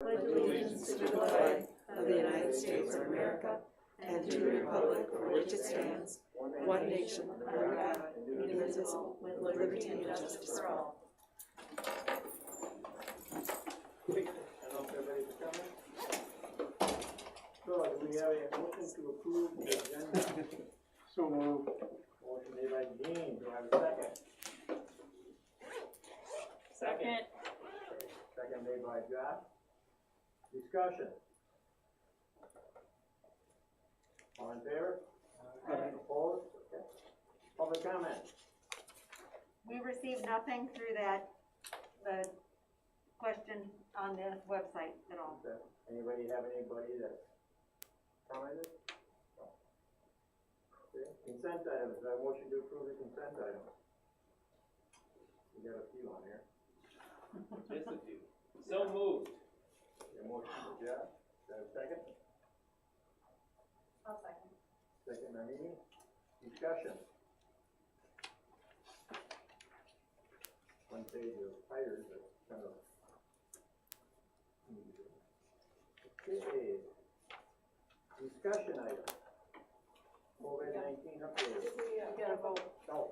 pledge allegiance to the flag of the United States of America and to the republic for which it stands, one nation, under God, indivisible, with liberty and justice for all. So, do we have a motion to approve the agenda? So moved. Motion made by Dean, do I have a second? Second. Second made by Josh. Discussion. All in favor? Opposed? Okay. Public comment. We received nothing through the question on the website at all. Okay. Anybody have anybody that commented? No. Okay. Consent items, do I have a motion to approve the consent items? We got a few on here. Just a few. So moved. A motion for Jeff, do I have a second? I'll second. Second by me. Discussion. One page of tires that kind of. Okay. Discussion item. COVID-19 update. We gotta vote. No.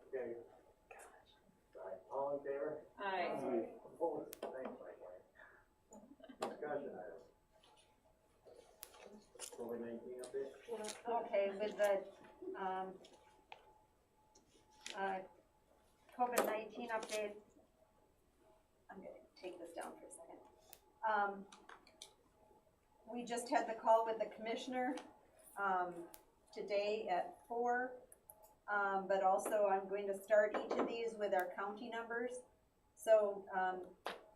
Okay. All in favor? Aye. Opposed? Thanks, Mike. Discussion item. COVID-19 update? Okay, with the, COVID-19 update, I'm gonna take this down for a second. We just had the call with the commissioner, today at 4. But also I'm going to start each of these with our county numbers. So,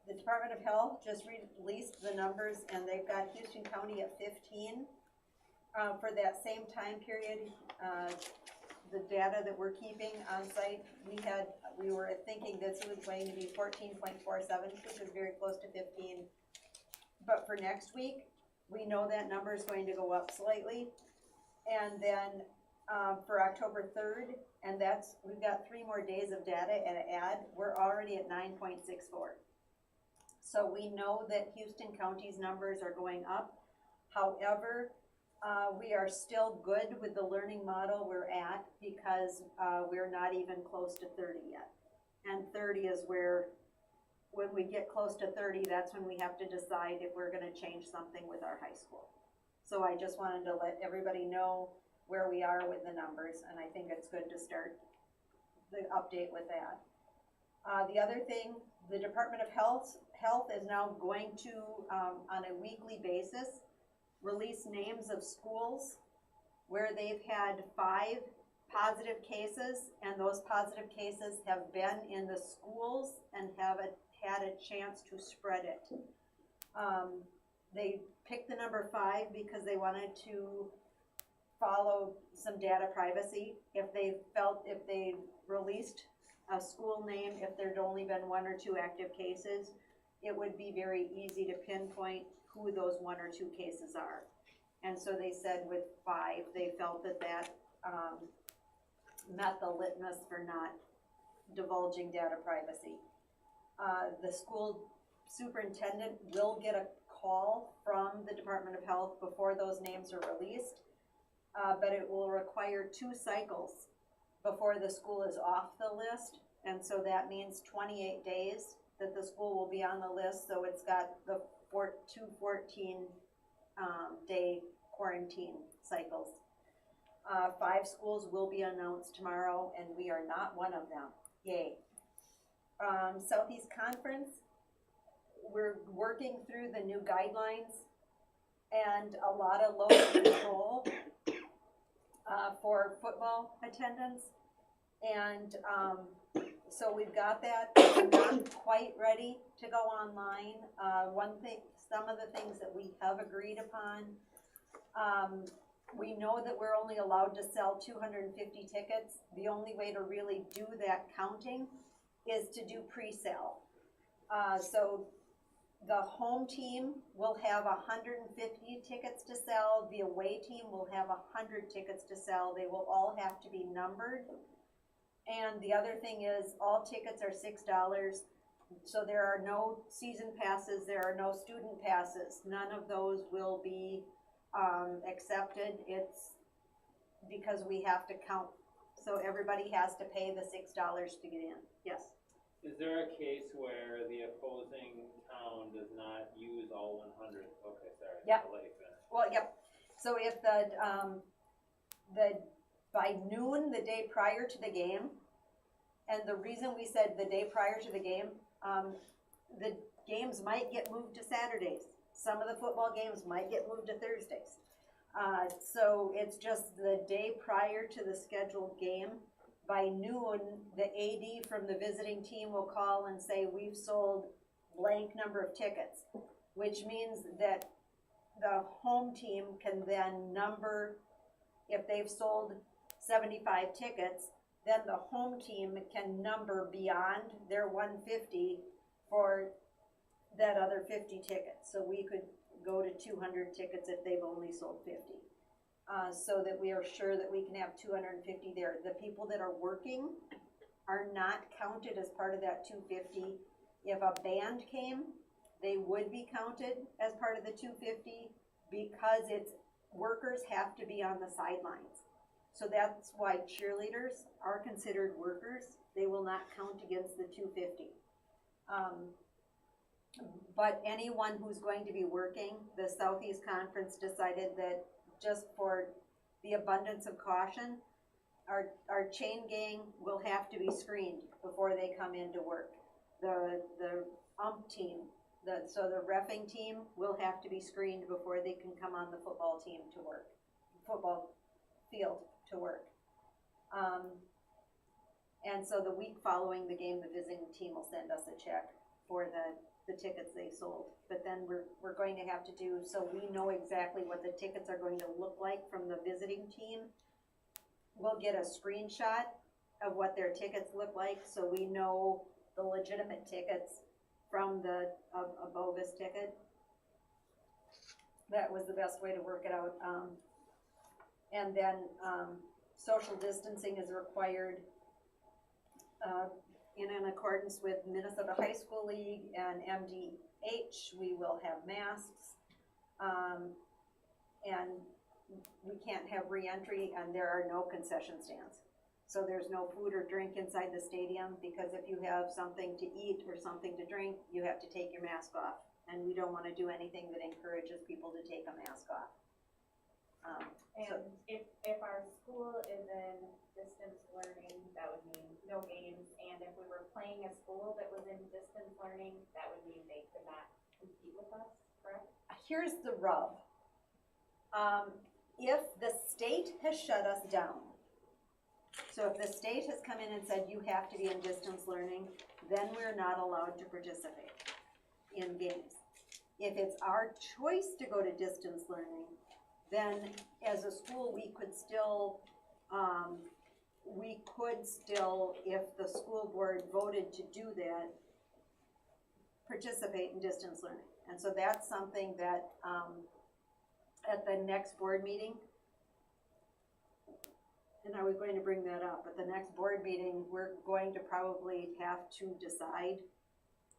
the Department of Health just released the numbers and they've got Houston County at 15. For that same time period, the data that we're keeping on site, we were thinking this was going to be 14.47, which is very close to 15. But for next week, we know that number is going to go up slightly. And then for October 3rd, and we've got 3 more days of data and add, we're already at 9.64. So we know that Houston County's numbers are going up. However, we are still good with the learning model we're at because we're not even close to 30 yet. And 30 is where, when we get close to 30, that's when we have to decide if we're gonna change something with our high school. So I just wanted to let everybody know where we are with the numbers, and I think it's good to start the update with that. The other thing, the Department of Health is now going to, on a weekly basis, release names of schools where they've had 5 positive cases, and those positive cases have been in the schools and haven't had a chance to spread it. They picked the number 5 because they wanted to follow some data privacy. If they released a school name, if there'd only been 1 or 2 active cases, it would be very easy to pinpoint who those 1 or 2 cases are. And so they said with 5, they felt that met the litmus for not divulging data privacy. The school superintendent will get a call from the Department of Health before those names are released. But it will require 2 cycles before the school is off the list, and so that means 28 days that the school will be on the list, so it's got the 2 14-day quarantine cycles. 5 schools will be announced tomorrow, and we are not one of them. Yay. Southeast Conference, we're working through the new guidelines and a lot of local control for football attendance, and so we've got that. We're not quite ready to go online. Some of the things that we have agreed upon, we know that we're only allowed to sell 250 tickets. The only way to really do that counting is to do pre-sale. So the home team will have 150 tickets to sell. The away team will have 100 tickets to sell. They will all have to be numbered. And the other thing is, all tickets are $6. So there are no season passes, there are no student passes, none of those will be, accepted. It's because we have to count, so everybody has to pay the $6 to get in, yes. Is there a case where the opposing town does not use all 100? Okay, sorry. Yep. I'll let you finish. Well, yep, so if by noon, the day prior to the game, and the reason we said the day prior to the game, the games might get moved to Saturdays. Some of the football games might get moved to Thursdays. So it's just the day prior to the scheduled game. By noon, the AD from the visiting team will call and say, we've sold blank number of tickets, which means that the home team can then number, if they've sold 75 tickets, then the home team can number beyond their 150 for that other 50 tickets. So we could go to 200 tickets if they've only sold 50. So that we are sure that we can have 250 there. The people that are working are not counted as part of that 250. If a band came, they would be counted as part of the 250 because it's workers have to be on the sidelines. So that's why cheerleaders are considered workers. They will not count against the 250. But anyone who's going to be working, the Southeast Conference decided that just for the abundance of caution, our chain gang will have to be screened before they come into work. The ump team, so the reffing team will have to be screened before they can come on the football team to work, football field to work. And so the week following the game, the visiting team will send us a check for the tickets they sold. But then we're going to have to do, so we know exactly what the tickets are going to look like from the visiting team. We'll get a screenshot of what their tickets look like, so we know the legitimate tickets from a bogus ticket. That was the best way to work it out. And then social distancing is required in accordance with Minnesota High School League and MDH. We will have masks, and we can't have re-entry, and there are no concession stands. So there's no food or drink inside the stadium, because if you have something to eat or something to drink, you have to take your mask off. And we don't want to do anything that encourages people to take a mask off. And if our school is in distance learning, that would mean no games, and if we were playing a school that was in distance learning, that would mean they could not compete with us, correct? Here's the rub. If the state has shut us down, so if the state has come in and said you have to be in distance learning, then we're not allowed to participate in games. If it's our choice to go to distance learning, then as a school we could still, if the school board voted to do that, participate in distance learning. And so that's something that at the next board meeting, and I was going to bring that up, at the next board meeting, we're going to probably have to decide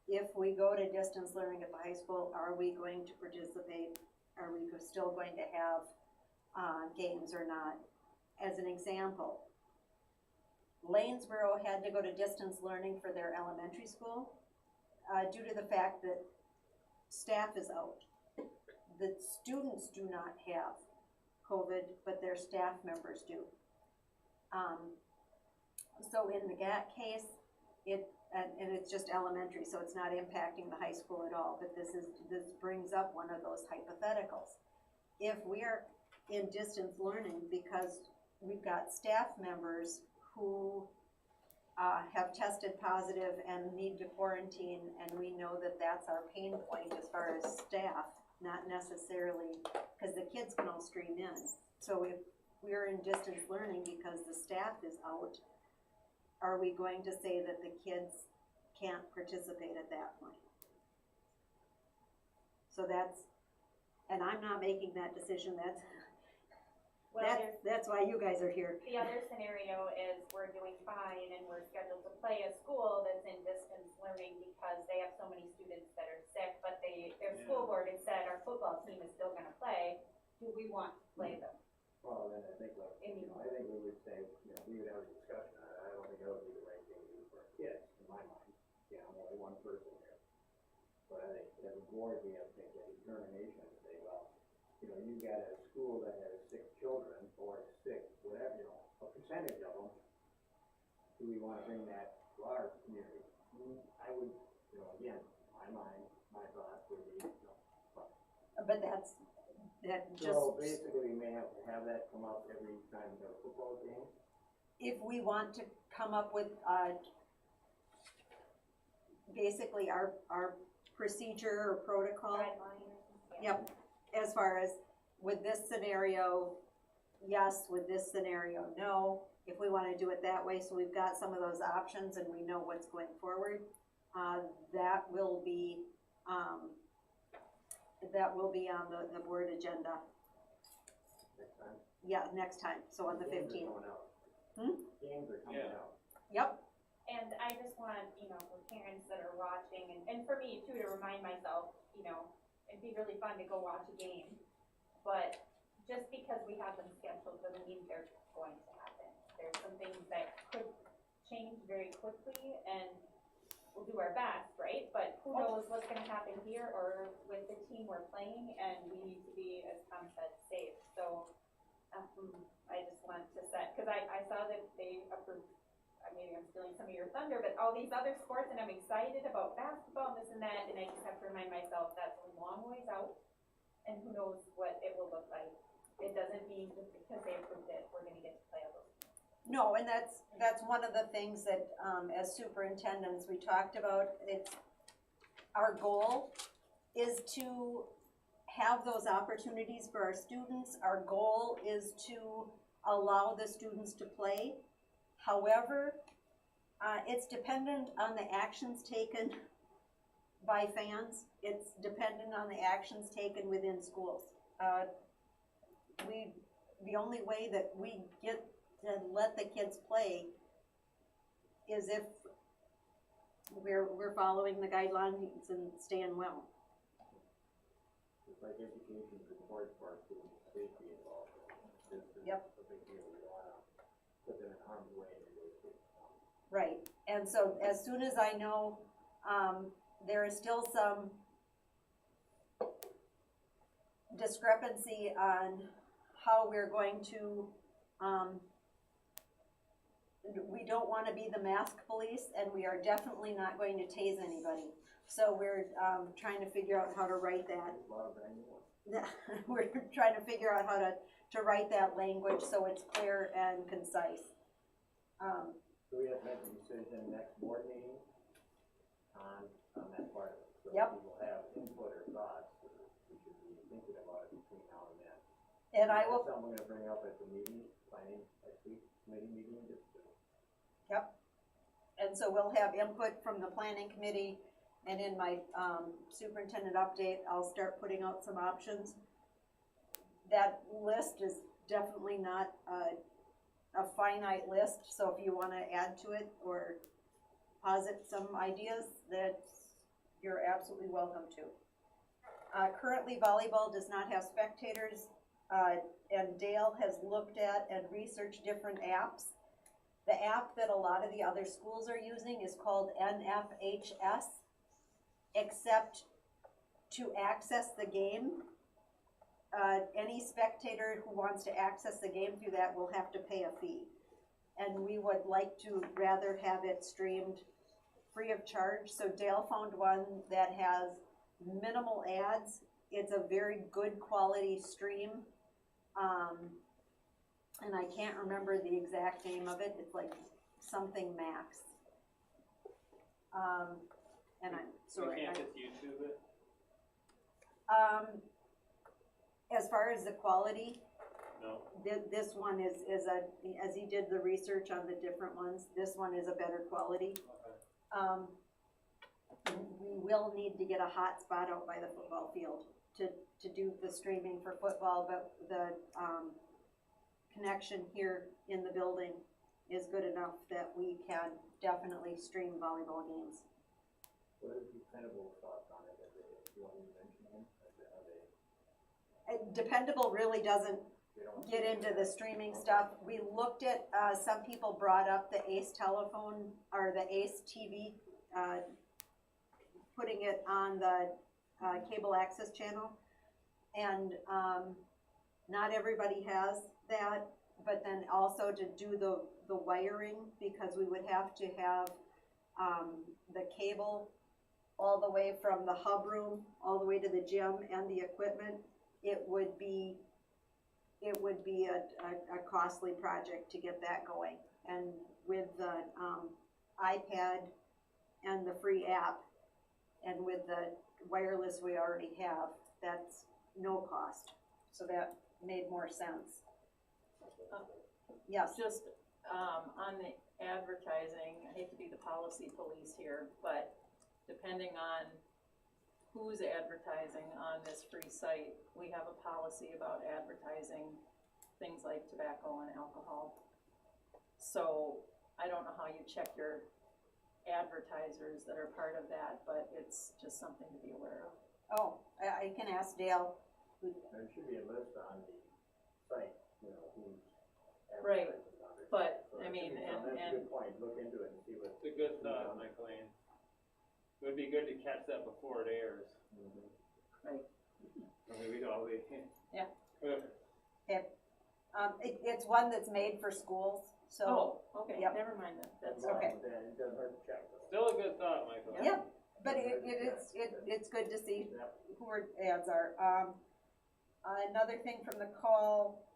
if we go to distance learning at the high school, are we going to participate? Are we still going to have games or not? As an example, Lanesboro had to go to distance learning for their elementary school due to the fact that staff is out. The students do not have COVID, but their staff members do. So in the GAT case, and it's just elementary, so it's not impacting the high school at all, but this brings up one of those hypotheticals. If we are in distance learning because we've got staff members who have tested positive and need to quarantine, and we know that that's our pain point as far as staff, not necessarily, because the kids can all stream in. So if we're in distance learning because the staff is out, are we going to say that the kids can't participate at that point? So that's, and I'm not making that decision, that's why you guys are here. The other scenario is we're doing fine and we're scheduled to play a school that's in distance learning because they have so many students that are sick, but their school board has said our football team is still gonna play, do we want to play them? Well, then I think, like, you know, I think we would say, you know, we would have a discussion on it. I don't think that would be the right thing to do for our kids, in my mind. Yeah, I'm only one person here. But I think as a board, we have to take a determination and say, well, you know, you got a school that has 6 children, or 6, whatever, you know, a percentage of them. Do we wanna bring that to our community? I would, you know, again, my mind, my thoughts would be, you know, But that just, so basically, we may have to have that come up every time we have a football game. if we want to come up with, basically our procedure or protocol. Guidelines, Yep, as far as with this scenario, yes, with this scenario, no. If we wanna do it that way, so we've got some of those options and we know what's going forward, that will be on the board agenda, Next time. yeah, next time, so on the Games are 15th. coming out. Hmm? Games are coming Yeah. out. Yep, And I just want, you know, for parents that are watching, and for me too, to remind myself, you know, it'd be really fun to go watch a game. But just because we have them scheduled doesn't mean they're going to happen. There's some things that could change very quickly, and we'll do our best, right? But who knows what's gonna happen here or with the team we're playing, and we need to be, as Tom said, safe. So, I just want to set, cause I saw that they approved, maybe I'm stealing some of your thunder, but all these other sports, and I'm excited about basketball and this and that, and I just have to remind myself that's a long ways out, and who knows what it will look like. It doesn't mean just because they approved it, we're gonna get to play all those games. no, and that's one of the things that, as superintendents, we talked about, our goal is to have those opportunities for our students. Our goal is to allow the students to play. However, it's dependent on the actions taken by fans. It's dependent on the actions taken within schools. The only way that we get to let the kids play is if we're following the guidelines and staying well. It's like education support for our students, safety involved. This is Yep. a big deal. We don't wanna put them in harm's way and do it. Right, and so as soon as I know, there is still some discrepancy on how we're going to, we don't wanna be the mask police, and we are definitely not going to tase anybody. So we're, trying to figure out how to write that. There's a lot of brand new ones. We're trying to figure out how to write that language so it's clear and concise. So we have to make a decision next board meeting on that part of it. So Yep. people have input or thoughts, we should be thinking about it between now and then. And I will, That's something we're gonna bring up at the meeting, planning, next week, committee meeting, just to. and so we'll have input from the planning committee, and in my, superintendent update, I'll start putting out some options. That list is definitely not a finite list, so if you wanna add to it or posit some ideas, you're absolutely welcome to. Currently volleyball does not have spectators, and Dale has looked at and researched different apps. The app that a lot of the other schools are using is called NFHS, except to access the game, any spectator who wants to access the game through that will have to pay a fee. And we would like to rather have it streamed free of charge, so Dale found one that has minimal ads. It's a very good quality stream. And I can't remember the exact name of it, it's like something Max. And I'm sorry. We can't just YouTube it? As far as the quality, No? this one is as he did the research on the different ones, this one is a better quality. Okay. We will need to get a hotspot out by the football field to do the streaming for football, but the, connection here in the building is good enough that we can definitely stream volleyball games. What is Dependable thoughts on it? Do you want me to mention them? Are they, Dependable really doesn't they don't? get into the streaming stuff. We looked at, some people brought up the Ace telephone, or the Ace TV, putting it on the, cable access channel. And, not everybody has that, but then also to do the wiring, because we would have to have, the cable all the way from the hub room, all the way to the gym and the equipment. It would be a costly project to get that going. And with the, iPad and the free app, and with the wireless we already have, that's no cost. So that made more sense. Yes, Just, on the advertising, I hate to be the policy police here, but depending on who's advertising on this free site, we have a policy about advertising things like tobacco and alcohol. So I don't know how you check your advertisers that are part of that, but it's just something to be aware of. oh, I can ask Dale. There should be a list on the site, who's Right, advertising on it. but, So I that mean, should be some- That's a and- good point, look into it and see what. It's a good thought, McLean. It would be good to catch that before it airs. Right. I mean, we'd all be. Yeah. It's one that's made for schools, so, Oh, okay, Yep. never mind that, that's, okay. Then it doesn't hurt to check though. Still a good thought, Michael. yeah, but it's good to see Yep. who our ads are. Another thing from the call,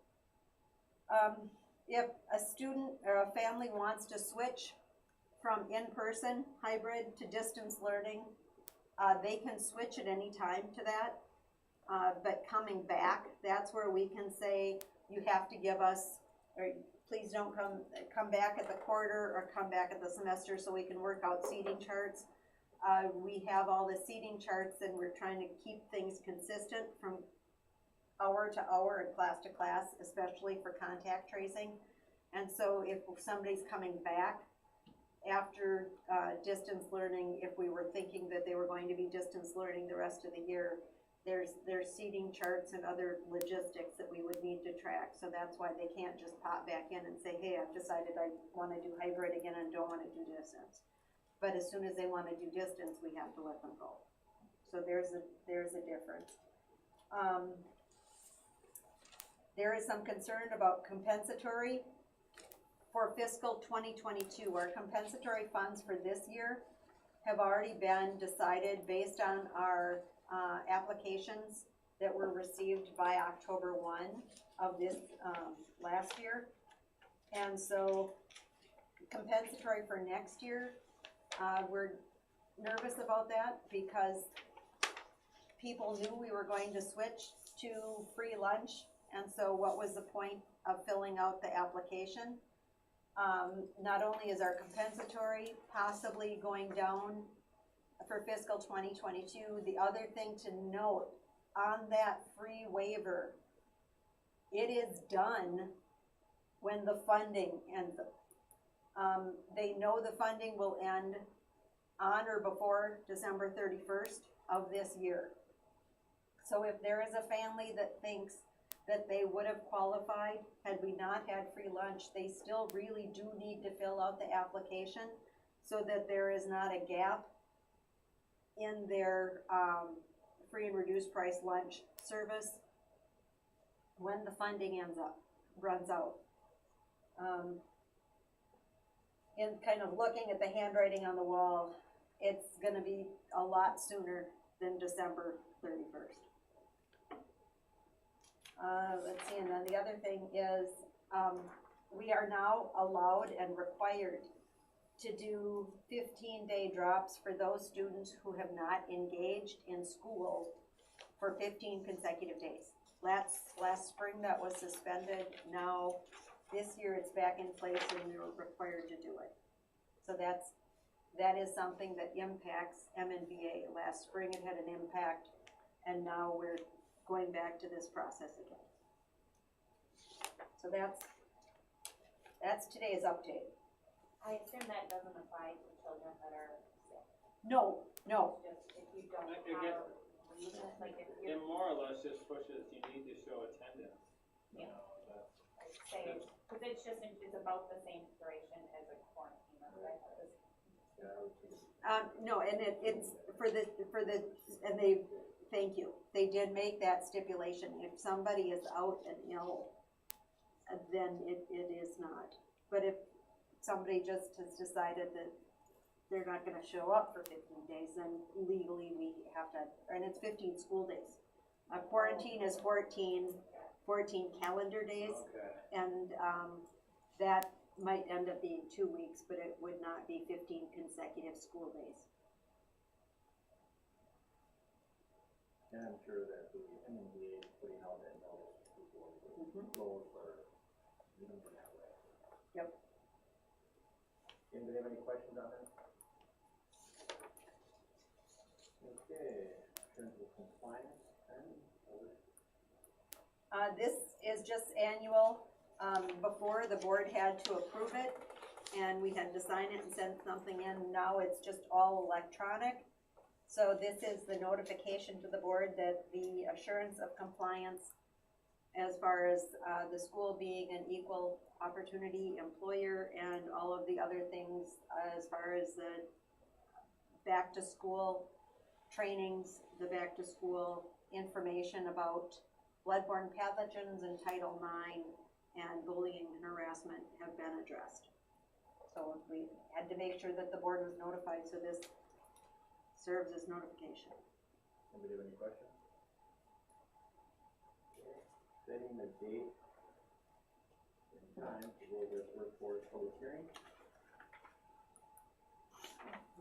if a student or a family wants to switch from in-person hybrid to distance learning, they can switch at any time to that. But coming back, that's where we can say, you have to give us, or please don't come back at the quarter or come back at the semester so we can work out seating charts. We have all the seating charts and we're trying to keep things consistent from hour to hour and class to class, especially for contact tracing. And so if somebody's coming back after distance learning, if we were thinking that they were going to be distance learning the rest of the year, there's seating charts and other logistics that we would need to track. So that's why they can't just pop back in and say, hey, I've decided I want to do hybrid again and don't want to do distance. But as soon as they want to do distance, we have to let them go. So there's a difference. There is some concern about compensatory for fiscal 2022. Our compensatory funds for this year have already been decided based on our applications that were received by October 1 of this last year. And so compensatory for next year, we're nervous about that because people knew we were going to switch to free lunch. And so what was the point of filling out the application? Not only is our compensatory possibly going down for fiscal 2022, the other thing to note on that free waiver, it is done when the funding ends. They know the funding will end on or before December 31st of this year. So if there is a family that thinks that they would have qualified had we not had free lunch, they still really do need to fill out the application so that there is not a gap in their free and reduced price lunch service when the funding runs out. In kind of looking at the handwriting on the wall, it's gonna be a lot sooner than December 31st. Let's see, and then the other thing is, we are now allowed and required to do 15-day drops for those students who have not engaged in school for 15 consecutive days. Last spring that was suspended, now this year it's back in place and we were required to do it. So that is something that impacts MNBA. Last spring it had an impact and now we're going back to this process again. So that's today's update. I assume that doesn't apply to children that are sick. No, No, Just if you don't I have, guess- like if It you're, more or less just pushes, you need to show attendance. You Yeah. know, that's, I'd say, cause it's just, it's about the same duration as a quarantine, that's what I thought it was. Yeah, I would think no, and it's for the, and they, thank you, they did make that stipulation, if somebody is out and ill, then it is not. But if somebody just has decided that they're not gonna show up for 15 days, then legally we have to, and it's 15 school days. A quarantine is 14 calendar days, okay. and, that might end up being 2 weeks, but it would not be 15 consecutive school days. And I'm sure that the MNDA is putting out that notice before we close or even that way. Yep. Anybody have any questions on that? Okay, in terms of compliance, This is just annual. Before, the board had to approve it, and we had to sign it and send something in. Now it's just all electronic. So this is the notification to the board that the assurance of compliance as far as, the school being an equal opportunity employer and all of the other things as far as the back to school trainings, the back to school information about bloodborne pathogens and Title IX and bullying and harassment have been addressed. So we had to make sure that the board was notified, so this serves as notification. anybody have any questions? Okay, setting the date and time to go this workforce public hearing.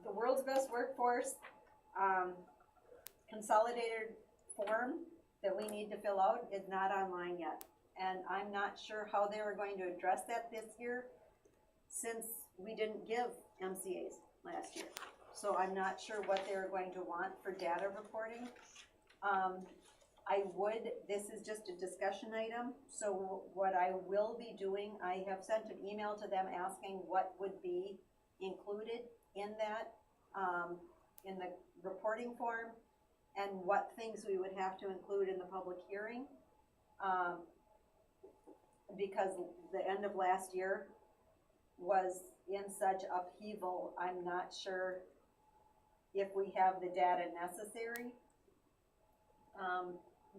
The World's Best Workforce, consolidated form that we need to fill out is not online yet. And I'm not sure how they were going to address that this year, since we didn't give MCAs last year. So I'm not sure what they were going to want for data reporting. This is just a discussion item, so what I will be doing, I have sent an email to them asking what would be included in that, in the reporting form, and what things we would have to include in the public hearing. Because the end of last year was in such upheaval, I'm not sure if we have the data necessary.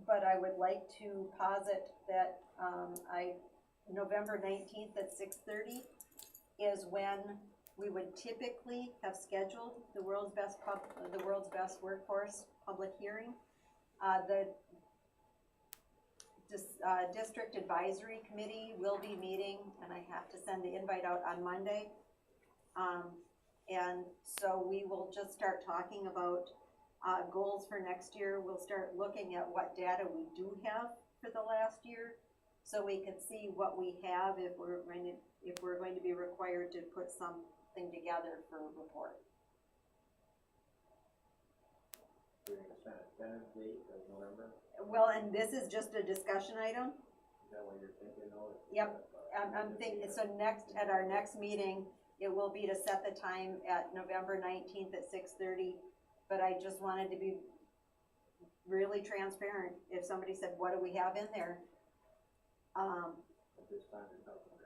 But I would like to posit that, November 19th at 6:30 is when we would typically have scheduled the World's Best Workforce public hearing. The District Advisory Committee will be meeting, and I have to send the invite out on Monday. And so we will just start talking about goals for next year. We'll start looking at what data we do have for the last year, so we can see what we have if we're going to be required to put something together for a report. We're gonna set a tentative date of November, Well, and this is just a discussion item. is that what you're thinking, though? Yep. I'm thinking, so at our next meeting, it will be to set the time at November 19th at 6:30. But I just wanted to be really transparent. If somebody said, what do we have in there? At this time, there's nothing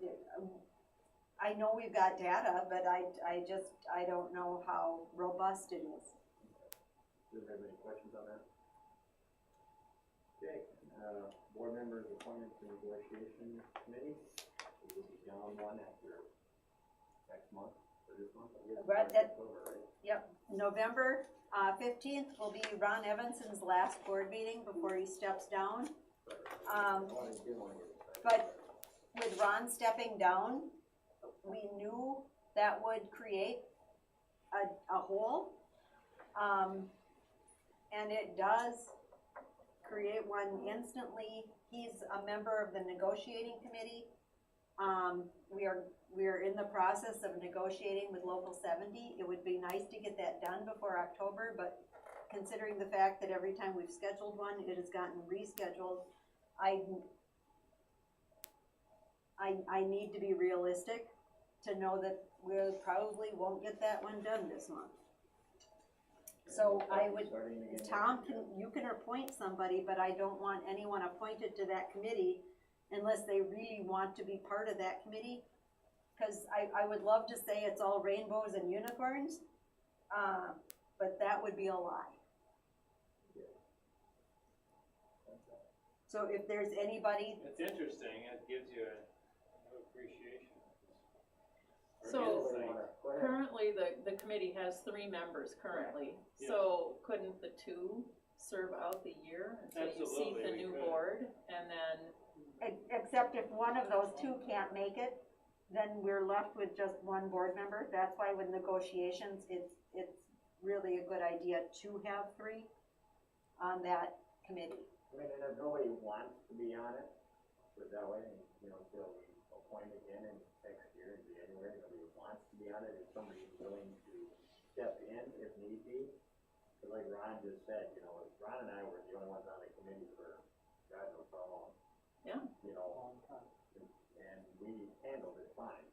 there. I know we've got data, but I don't know how robust it is. Do you have any questions on that? Okay, board members appointed to negotiation committee, we will be down one after next month, or this month, I guess. Right, that- October, right? Yep, November 15th will be Ron Evanson's last board meeting before he steps down. I didn't wanna get excited. But with Ron stepping down, we knew that would create a hole. And it does create one instantly. He's a member of the negotiating committee. We are in the process of negotiating with Local 70. It would be nice to get that done before October, but considering the fact that every time we've scheduled one, it has gotten rescheduled, I need to be realistic to know that we probably won't get that one done this month. So I would, Starting again. Tom, you can appoint somebody, but I don't want anyone appointed to that committee unless they really want to be part of that committee. Cause I would love to say it's all rainbows and unicorns, but that would be a lie. So if there's anybody, It's interesting, it gives you a new appreciation. Or So- insight. Go ahead. Currently, the committee has 3 members currently, so couldn't the 2 serve out the year until you seat Absolutely, the we new could. board? And then, except if one of those two can't make it, then we're left with just one board member. That's why with negotiations, it's really a good idea to have 3 on that committee. I mean, and if nobody wants to be on it, put it that way, and, you know, until we appoint again in next year in January, nobody wants to be on it, if somebody's willing to step in if need be. But like Ron just said, you know, Ron and I were the only ones on the committee for God knows how long. Yeah. You know, and we handled it fine.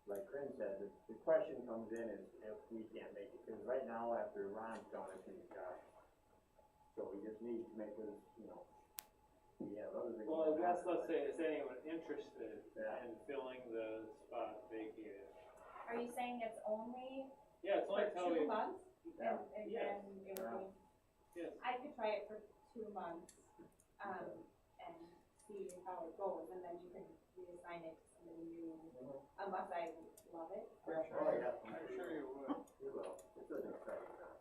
Like Corinne said, the question comes in is if we can't make it, because right now after Ron's gone, it's gonna be Josh. So we just need to make this, you know, we have other things. Well, I going guess on. let's say, is anyone interested Yeah. in filling the spot vacated? Are you saying it's only Yeah, it's for only till 2 we, months? Yeah. And Yes. then it would be, yes, I could try it for 2 months, and see how it goes, and then you can reassign it to somebody new, unless I love it. I'm Oh, sure, yeah. I'm sure you would. We will. It's an exciting time.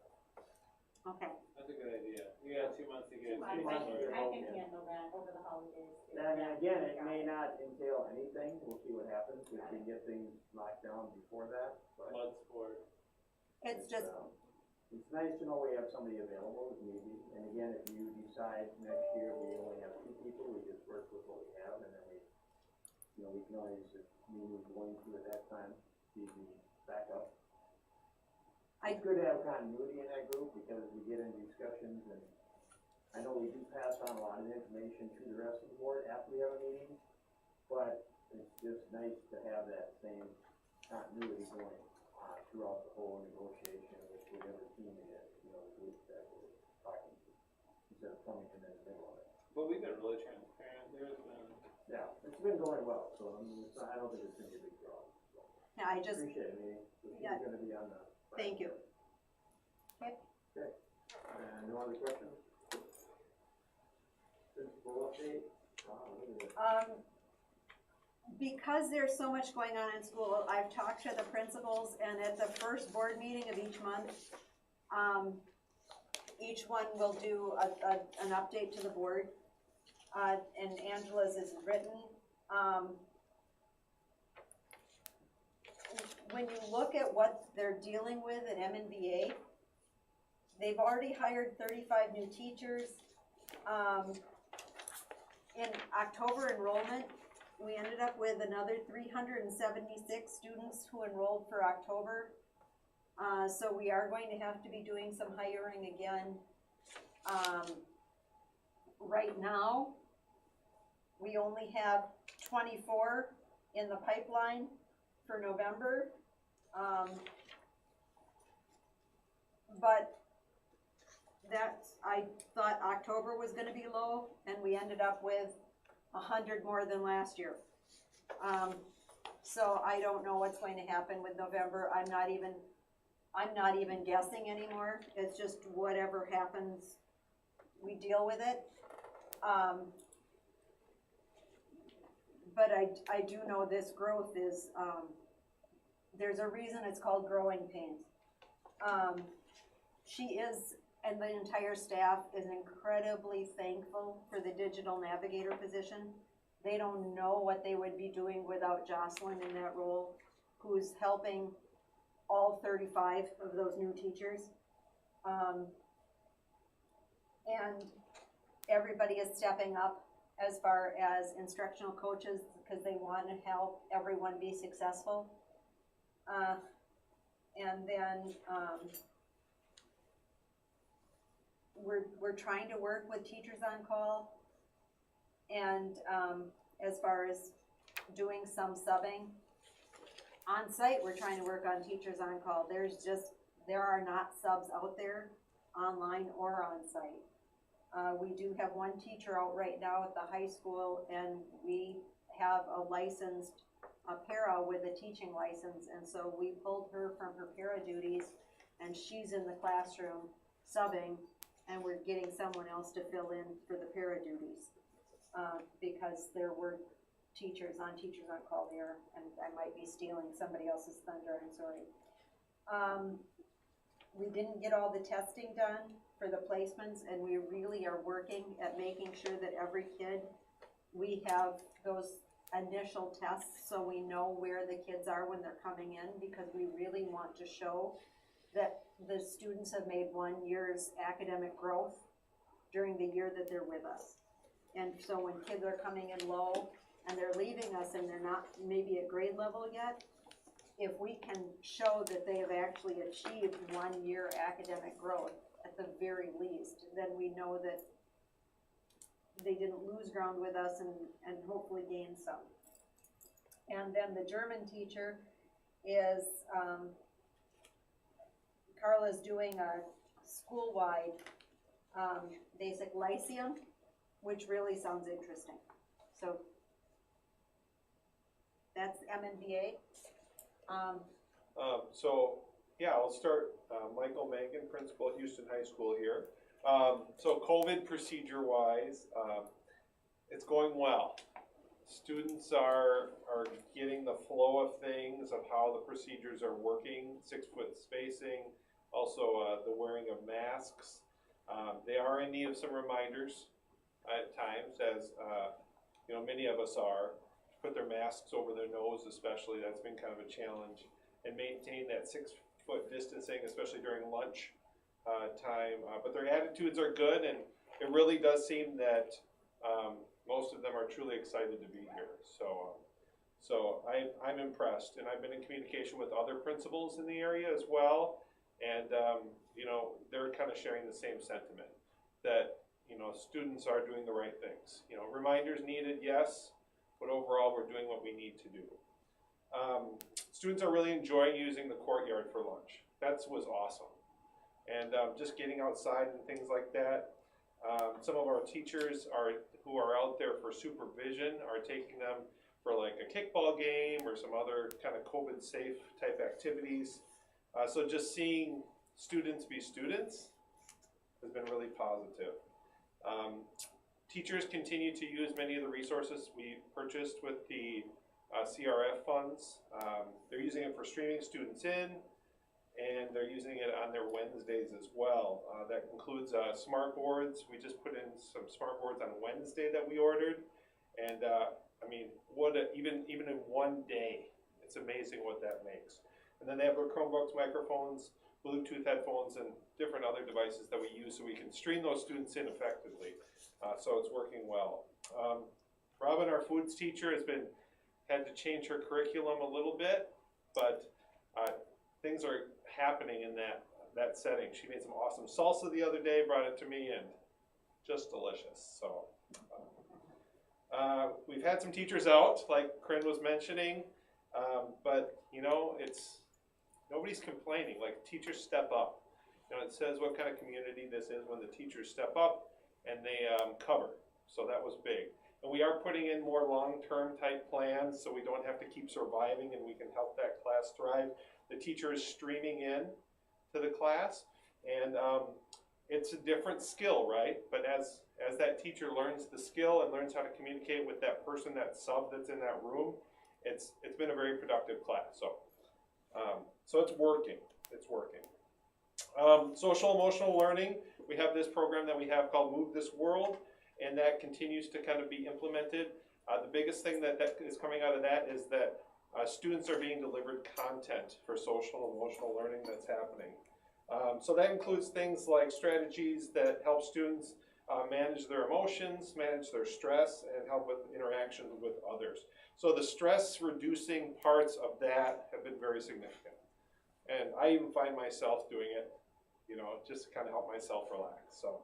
Okay. That's a good idea. You got 2 months to get it. 2 months, months, I can yeah. handle that over the holidays. too. And I mean, again, it may not entail anything, we'll see what happens, if we can get things locked down before that, but. Blood sport. It's just, It's nice to know we have somebody available if need be, and again, if you decide next year we only have 2 people, we just work with what we have, and then we, you know, we can always, if we move going through at that time, be the backup. It's good to have continuity in that group, because we get into discussions, and I know we do pass on a lot of information to the rest of the board after we have a meeting, but it's just nice to have that same continuity going throughout the whole negotiation with whatever team it is, you know, the group that we're talking to, instead of coming in the middle of it. But we've been really transparent. There's been, Yeah, it's been going well, so I mean, it's not, I don't think it's gonna be a big problem, so. yeah, I just, Appreciate it, Amy. So she's Yeah. gonna be on the. thank you. Okay, no other questions? Principal update? Wow, look at this. Because there's so much going on in school, I've talked to the principals, and at the first board meeting of each month, each one will do an update to the board, and Angela's is written. When you look at what they're dealing with at MNVA, they've already hired 35 new teachers. In October enrollment, we ended up with another 376 students who enrolled for October. So we are going to have to be doing some hiring again. Right now, we only have 24 in the pipeline for November. But I thought October was gonna be low, and we ended up with 100 more than last year. So I don't know what's going to happen with November. I'm not even guessing anymore. It's just whatever happens, we deal with it. But I do know this growth is, there's a reason it's called growing pains. She is, and the entire staff is incredibly thankful for the digital navigator position. They don't know what they would be doing without Jocelyn in that role, who's helping all 35 of those new teachers. And everybody is stepping up as far as instructional coaches, because they want to help everyone be successful. And then, we're trying to work with teachers on call, and as far as doing some subbing on site, we're trying to work on teachers on call. There's just there are not subs out there, online or on site. We do have one teacher out right now at the high school, and we have a licensed, para with a teaching license, and so we pulled her from her para duties, and she's in the classroom subbing, and we're getting someone else to fill in for the para duties. Because there were teachers on call there, and I might be stealing somebody else's thunder, I'm sorry. We didn't get all the testing done for the placements, and we really are working at making sure that every kid, we have those initial tests so we know where the kids are when they're coming in, because we really want to show that the students have made 1 year's academic growth during the year that they're with us. And so when kids are coming in low and they're leaving us and they're not maybe at grade level yet, if we can show that they have actually achieved 1 year academic growth at the very least, then we know that they didn't lose ground with us and hopefully gain some. And then the German teacher is, Carla's doing a school-wide basic lyceum, which really sounds interesting. So that's MNBA. So, yeah, I'll start, Michael Mangan, principal at Houston High School here. So COVID procedure-wise, it's going well. Students are getting the flow of things, of how the procedures are working, 6 foot spacing, also the wearing of masks. They are in need of some reminders at times, as you know, many of us are, to put their masks over their nose especially. That's been kind of a challenge, and maintain that 6 foot distancing, especially during lunch time. But their attitudes are good, and it really does seem that most of them are truly excited to be here. So I'm impressed, and I've been in communication with other principals in the area as well, and you know, they're kind of sharing the same sentiment, that you know, students are doing the right things. You know, reminders needed, yes, but overall we're doing what we need to do. Students are really enjoying using the courtyard for lunch. That was awesome. And just getting outside and things like that. Some of our teachers who are out there for supervision are taking them for like a kickball game or some other kind of COVID safe type activities. So just seeing students be students has been really positive. Teachers continue to use many of the resources we purchased with the CRF funds. They're using it for streaming students in, and they're using it on their Wednesdays as well. That includes smart boards. We just put in some smart boards on Wednesday that we ordered, and I mean, even in 1 day, it's amazing what that makes. And then they have their Chromebooks, microphones, Bluetooth headphones, and different other devices that we use so we can stream those students in effectively. So it's working well. Robin, our foods teacher, had to change her curriculum a little bit, but things are happening in that setting. She made some awesome salsa the other day, brought it to me, and just delicious. So we've had some teachers out, like Corinne was mentioning, but you know, nobody's complaining. Like, teachers step up. You know, it says what kind of community this is when the teachers step up and they cover. So that was big. And we are putting in more long-term type plans so we don't have to keep surviving, and we can help that class thrive. The teacher is streaming in to the class, and it's a different skill, right? But as that teacher learns the skill and learns how to communicate with that person, that sub that's in that room, it's been a very productive class. So it's working. It's working. Social emotional learning. We have this program that we have called Move This World, and that continues to kind of be implemented. The biggest thing that is coming out of that is that students are being delivered content for social and emotional learning that's happening. So that includes things like strategies that help students manage their emotions, manage their stress, and help with interactions with others. So the stress reducing parts of that have been very significant. And I even find myself doing it, you know, just to kind of help myself relax. So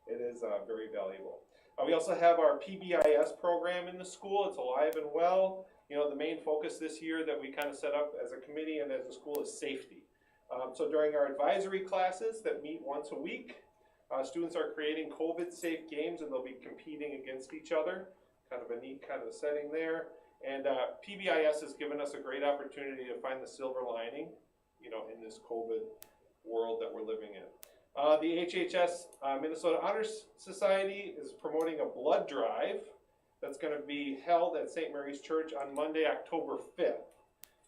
it is very valuable. We also have our PBIS program in the school. It's alive and well. You know, the main focus this year that we kind of set up as a committee and as a school is safety. So during our advisory classes that meet once a week, students are creating COVID-safe games and they'll be competing against each other. Kind of a neat kind of setting there. And PBIS has given us a great opportunity to find the silver lining, in this COVID world that we're living in. The HHS Minnesota Honor Society is promoting a blood drive that's going to be held at St. Mary's Church on Monday, October 5th.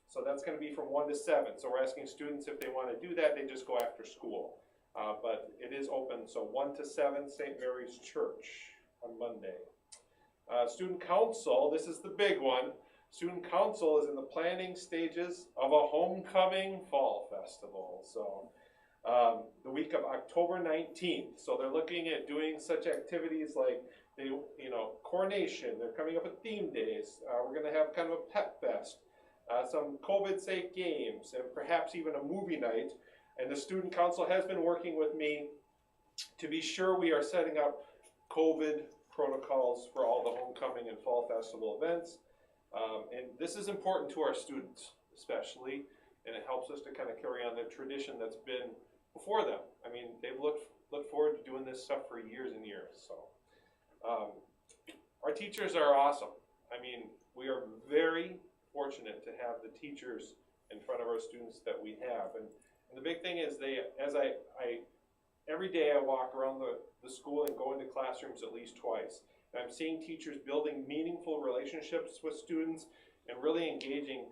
So that's going to be from 1 to 7. So we're asking students if they want to do that, they just go after school. But it is open, so 1 to 7, St. Mary's Church on Monday. Student Council, this is the big one. Student Council is in the planning stages of a homecoming fall festival. So the week of October 19th. So they're looking at doing such activities like, coronation. They're coming up with theme days. We're going to have kind of a pep fest. Some COVID-safe games, and perhaps even a movie night. And the Student Council has been working with me to be sure we are setting up COVID protocols for all the homecoming and fall festival events. And this is important to our students, especially, and it helps us to kind of carry on the tradition that's been before them. I mean, they've looked forward to doing this stuff for years and years. So our teachers are awesome. I mean, we are very fortunate to have the teachers in front of our students that we have. And the big thing is every day I walk around the school and go into classrooms at least twice. And I'm seeing teachers building meaningful relationships with students and really engaging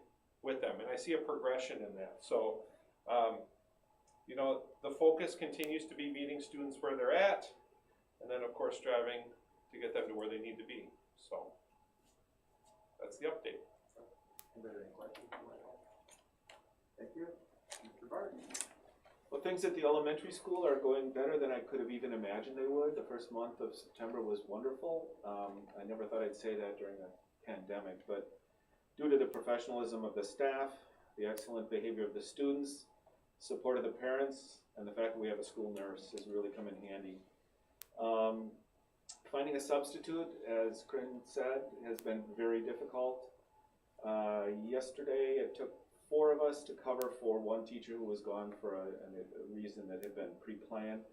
with them. And I see a progression in that. So, the focus continues to be meeting students where they're at, and then of course striving to get them to where they need to be. So, that's the update. Anybody have any questions? Thank you. Mr. Barton. Well, things at the elementary school are going better than I could have even imagined they would. The first month of September was wonderful. I never thought I'd say that during a pandemic, but due to the professionalism of the staff, the excellent behavior of the students, support of the parents, and the fact that we have a school nurse has really come in handy. Finding a substitute, as Corinne said, has been very difficult. Yesterday it took 4 of us to cover for one teacher who was gone for a reason that had been pre-planned.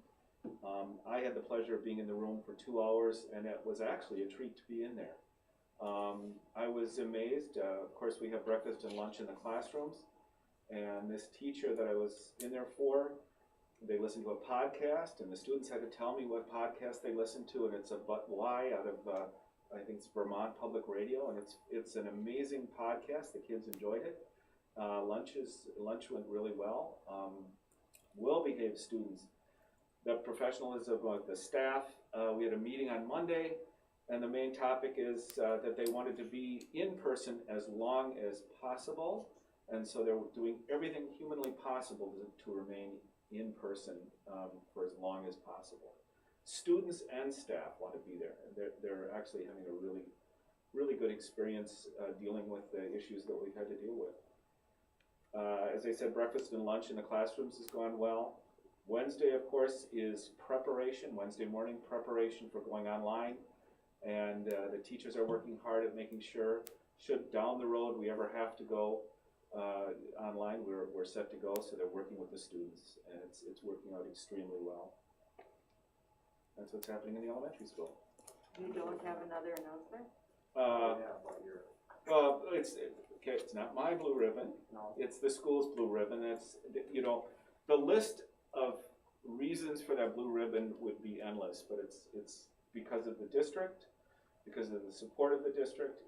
I had the pleasure of being in the room for 2 hours, and it was actually a treat to be in there. I was amazed. Of course, we have breakfast and lunch in the classrooms, and this teacher that I was in there for, they listened to a podcast, and the students had to tell me what podcast they listened to, and it's a But Why out of, I think it's Vermont Public Radio, and it's an amazing podcast. The kids enjoyed it. Lunch went really well. Well-behaved students. The professionalism of the staff. We had a meeting on Monday, and the main topic is that they wanted to be in person as long as possible, and so they're doing everything humanly possible to remain in person for as long as possible. Students and staff want to be there. They're actually having a really good experience dealing with the issues that we've had to deal with. As I said, breakfast and lunch in the classrooms has gone well. Wednesday, of course, is preparation, Wednesday morning preparation for going online. And the teachers are working hard at making sure, should down the road we ever have to go online, we're set to go, so they're working with the students, and it's working out extremely well. That's what's happening in the elementary school. You don't have another announcement? Well, it's not my blue ribbon. No. It's the school's blue ribbon. It's, the list of reasons for that blue ribbon would be endless, but it's because of the district, because of the support of the district.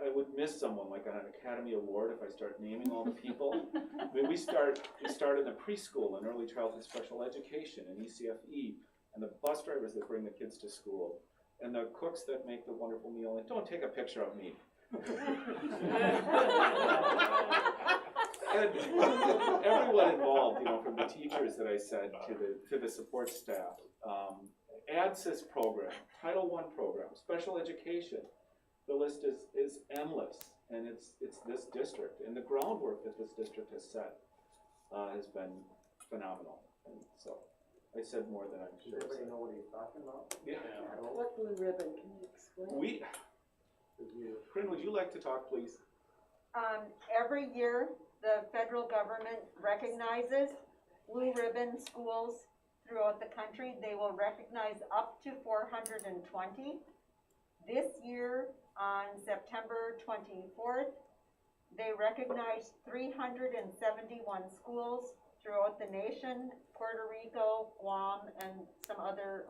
I would miss someone like an Academy Award if I start naming all the people. I mean, we start in the preschool and early childhood special education and ECFE, and the bus drivers that bring the kids to school, and the cooks that make the wonderful meal. And don't take a picture of me. And everyone involved, from the teachers that I said to the support staff, ADSIS program, Title I program, special education. The list is endless, and it's this district, and the groundwork that this district has set has been phenomenal. And so I said more than I'm sure. Does everybody know what he's talking about? Yeah. What blue ribbon, can you explain? Corinne, would you like to talk, please? Every year, the federal government recognizes blue ribbon schools throughout the country. They will recognize up to 420. This year, on September 24th, they recognized 371 schools throughout the nation, Puerto Rico, Guam, and some other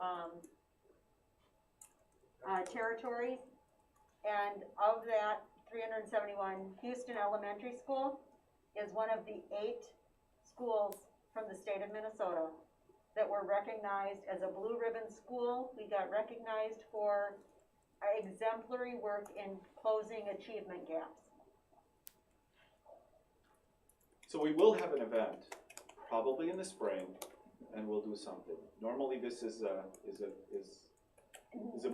territories. And of that 371, Houston Elementary School is one of the 8 schools from the state of Minnesota that were recognized as a blue ribbon school. We got recognized for exemplary work in closing achievement gaps. So we will have an event, probably in the spring, and we'll do something. Normally, this is a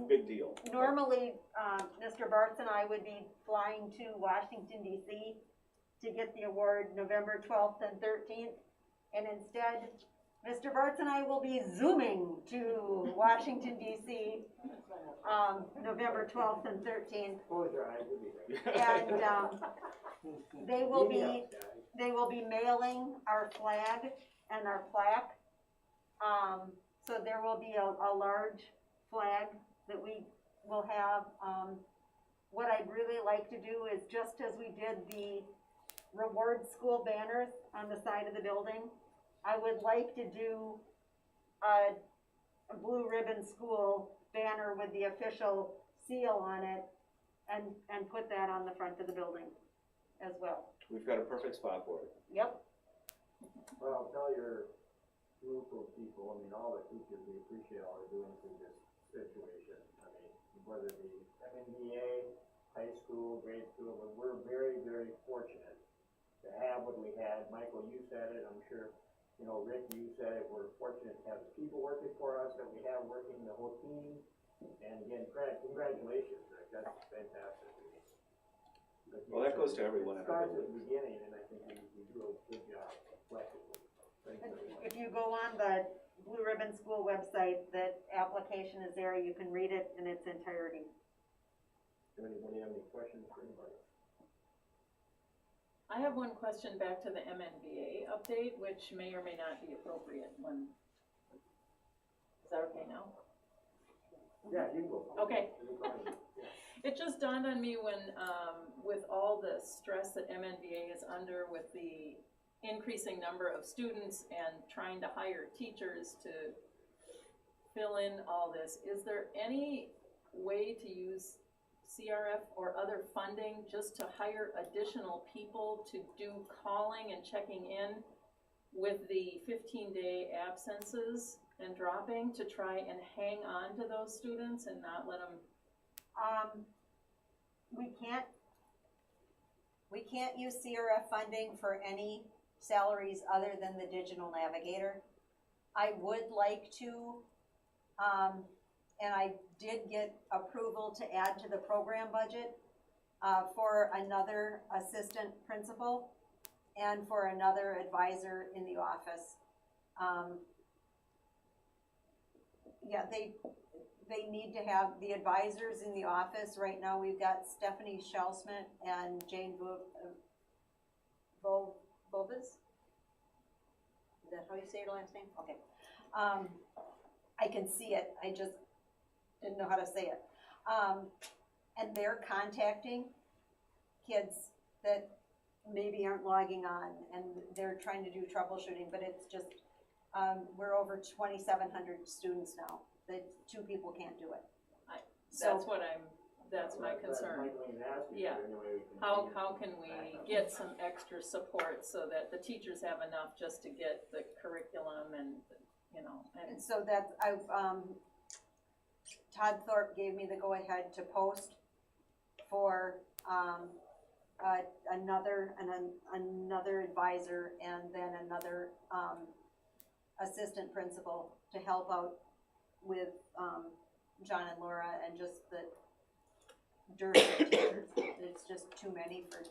big deal. Normally, Mr. Bartz and I would be flying to Washington DC to get the award November 12th and 13th, and instead, Mr. Bartz and I will be zooming to Washington DC, November 12th and 13th. Close your eyes, you'll be great. And they will be mailing our flag and our plaque. So there will be a large flag that we will have. What I'd really like to do is, just as we did the reward school banners on the side of the building, I would like to do a blue ribbon school banner with the official seal on it and put that on the front of the building as well. We've got a perfect spot for it. Yep. Well, tell your group of people, I mean, all the teachers, we appreciate all they're doing through this situation. I mean, whether it be MNBA, high school, grade school, but we're very, very fortunate to have what we had. Michael, you said it, I'm sure, you know, Rick, you said it, we're fortunate to have the people working for us that we have working, the whole team. And again, congratulations, Rick, that's fantastic. Well, that goes to everyone in our Starts at business. the beginning, and I think we do a good job collectively. Thanks, everyone. If you go on the Blue Ribbon School website, that application is there, you can read it in its entirety. Does anybody have any questions for anybody? I have one question back to the MNBA update, which may or may not be appropriate when, is that okay now? Yeah, you can go. Okay. You're fine. Yeah. It just dawned on me when, with all the stress that MNBA is under with the increasing number of students and trying to hire teachers to fill in all this, is there any way to use CRF or other funding just to hire additional people to do calling and checking in with the 15-day absences and dropping to try and hang on to those students and not let them? We can't use CRF funding for any salaries other than the digital navigator. I would like to, and I did get approval to add to the program budget for another assistant principal and for another advisor in the office. Yeah, they need to have the advisors in the office. Right now, we've got Stephanie Schelsmith and Jane Bovas. Is that how you say your last name? Okay. I can see it, I just didn't know how to say it. And they're contacting kids that maybe aren't logging on, and they're trying to do troubleshooting, but it's just, we're over 2,700 students now. The 2 people can't do it. That's my concern. Michael ain't asking, Yeah. but anyway, we can. How can we get some extra support so that the teachers have enough just to get the curriculum and, you know, And and, so that, Todd Thorpe gave me the go-ahead to post for, another advisor and then another, assistant principal to help out with, John and Laura and just the dearth of teachers. It's just too many for